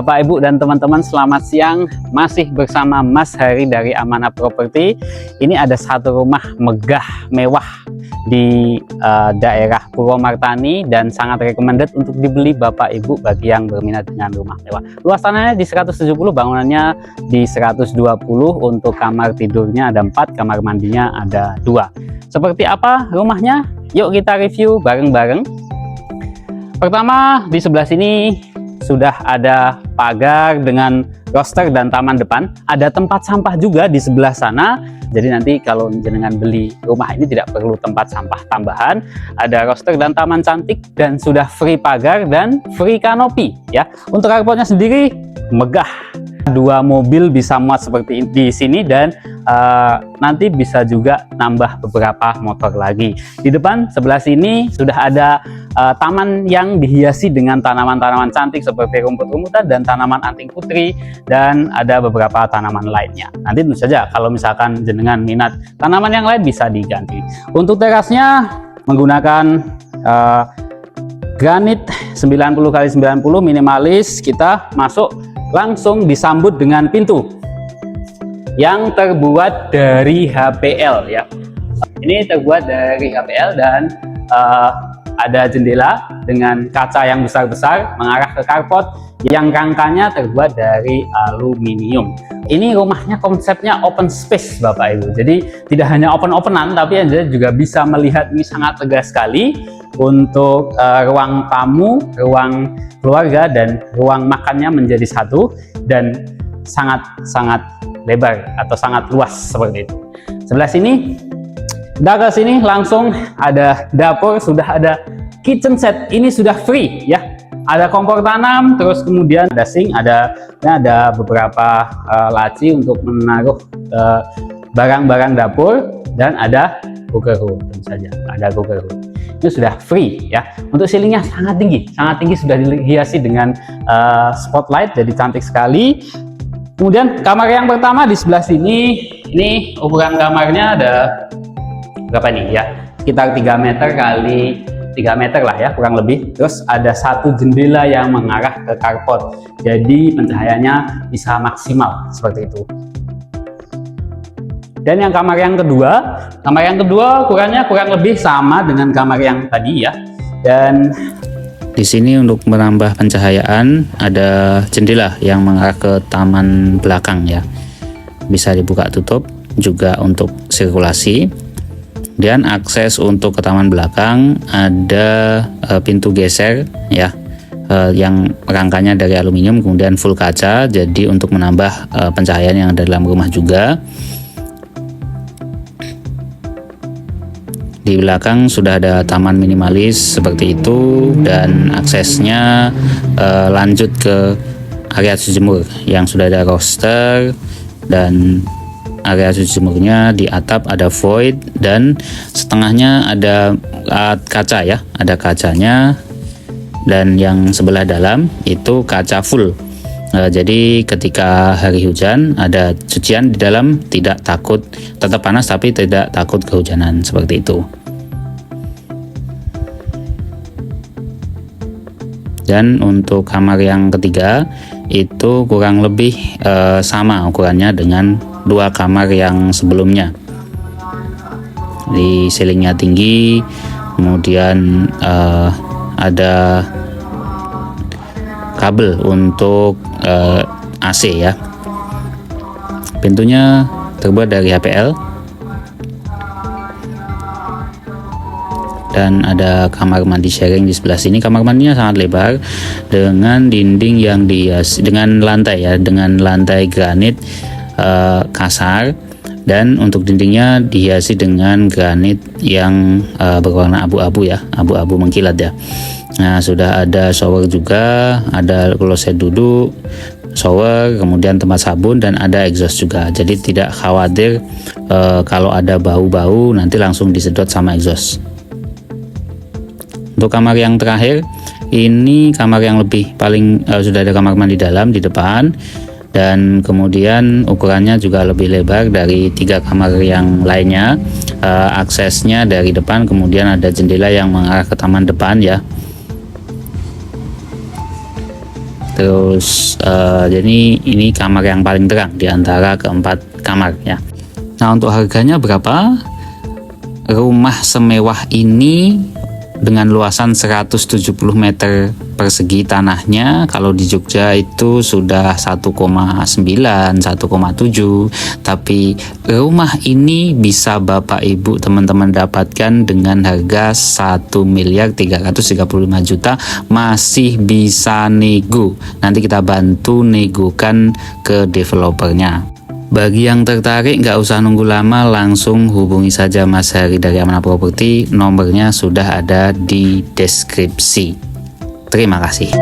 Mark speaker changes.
Speaker 1: Bapak, Ibu, dan teman-teman, selamat siang. Masih bersama Mas Hari dari Amanah Properti. Ini ada satu rumah megah, mewah di daerah Purwomartani dan sangat recommended untuk dibeli Bapak Ibu bagi yang berminat dengan rumah mewah. Luas tanahnya di 170, bangunannya di 120, untuk kamar tidurnya ada 4, kamar mandinya ada 2. Seperti apa rumahnya? Yuk kita review bareng-bareng. Pertama, di sebelah sini sudah ada pagar dengan roster dan taman depan. Ada tempat sampah juga di sebelah sana. Jadi nanti kalau jenengan beli rumah ini tidak perlu tempat sampah tambahan. Ada roster dan taman cantik dan sudah free pagar dan free kanopi ya. Untuk carportnya sendiri megah. 2 mobil bisa muat seperti di sini dan nanti bisa juga nambah beberapa motor lagi. Di depan sebelah sini sudah ada taman yang dihiasi dengan tanaman-tanaman cantik seperti rumput-rumputan dan tanaman anting putri, dan ada beberapa tanaman lainnya. Nanti tentu saja kalau misalkan jenengan minat tanaman yang lain bisa diganti. Untuk terasnya menggunakan granit 90x90 minimalis. Kita masuk langsung disambut dengan pintu yang terbuat dari HPL ya. Ini terbuat dari HPL dan ada jendela dengan kaca yang besar-besar mengarah ke carport yang rangkanya terbuat dari aluminium. Ini rumahnya konsepnya open space Bapak Ibu. Jadi tidak hanya open-openan, tapi Anda juga bisa melihat ini sangat lega sekali untuk ruang tamu, ruang keluarga, dan ruang makannya menjadi satu dan sangat lebar atau sangat luas seperti itu. Sebelah sini, kita ke sini langsung ada dapur, sudah ada kitchen set. Ini sudah free ya. Ada kompor tanam, terus kemudian ada sink, ada beberapa laci untuk menaruh barang-barang dapur, dan ada cooker room tentu saja. Ada cooker room. Ini sudah free ya. Untuk ceilingnya sangat tinggi, sudah dihiasi dengan spotlight, jadi cantik sekali. Kemudian kamar yang pertama di sebelah sini, ini ukuran kamarnya ada berapa nih ya? Sekitar 3 meter kali 3 meter lah ya, kurang lebih. Terus ada satu jendela yang mengarah ke carport, jadi pencahayaannya bisa maksimal seperti itu. Dan yang kamar yang kedua ukurannya kurang lebih sama dengan kamar yang tadi ya. Dan
Speaker 2: di sini untuk menambah pencahayaan ada jendela yang mengarah ke taman belakang ya. Bisa dibuka tutup juga untuk sirkulasi. Dan akses untuk ke taman belakang ada pintu geser ya, yang rangkanya dari aluminium kemudian full kaca, jadi untuk menambah pencahayaan yang ada dalam rumah juga. Di belakang sudah ada taman minimalis seperti itu, dan aksesnya lanjut ke area cuci jemur yang sudah ada roster, dan area cuci jemurnya di atap ada void dan setengahnya ada kaca ya, ada kacanya, dan yang sebelah dalam itu kaca full. Jadi ketika hari hujan ada cucian di dalam, tidak takut, tetap panas tapi tidak takut kehujanan seperti itu. Dan untuk kamar yang ketiga itu kurang lebih sama ukurannya dengan 2 kamar yang sebelumnya. Di ceilingnya tinggi, kemudian ada kabel untuk AC ya. Pintunya terbuat dari HPL. Dan ada kamar mandi sharing di sebelah sini. Kamar mandinya sangat lebar dengan dinding yang dihias dengan lantai ya, dengan lantai granit kasar, dan untuk dindingnya dihiasi dengan granit yang berwarna abu-abu ya, abu-abu mengkilat ya. Nah, sudah ada shower juga, ada kloset duduk, shower, kemudian tempat sabun, dan ada exhaust juga. Jadi tidak khawatir kalau ada bau-bau nanti langsung disedot sama exhaust. Untuk kamar yang terakhir, ini kamar yang paling sudah ada kamar mandi dalam di depan, dan kemudian ukurannya juga lebih lebar dari 3 kamar yang lainnya. Aksesnya dari depan, kemudian ada jendela yang mengarah ke taman depan ya. Terus jadi ini kamar yang paling terang di antara keempat kamar ya. Nah, untuk harganya berapa? Rumah semewah ini dengan luasan 170 meter persegi tanahnya, kalau di Jogja itu sudah 1,9, 1,7, tapi rumah ini bisa Bapak Ibu teman-teman dapatkan dengan harga 1.335.000.000, masih bisa nego. Nanti kita bantu negokan ke developernya. Bagi yang tertarik nggak usah nunggu lama, langsung hubungi saja Mas Hari dari Amanah Properti. Nomornya sudah ada di deskripsi. Terima kasih.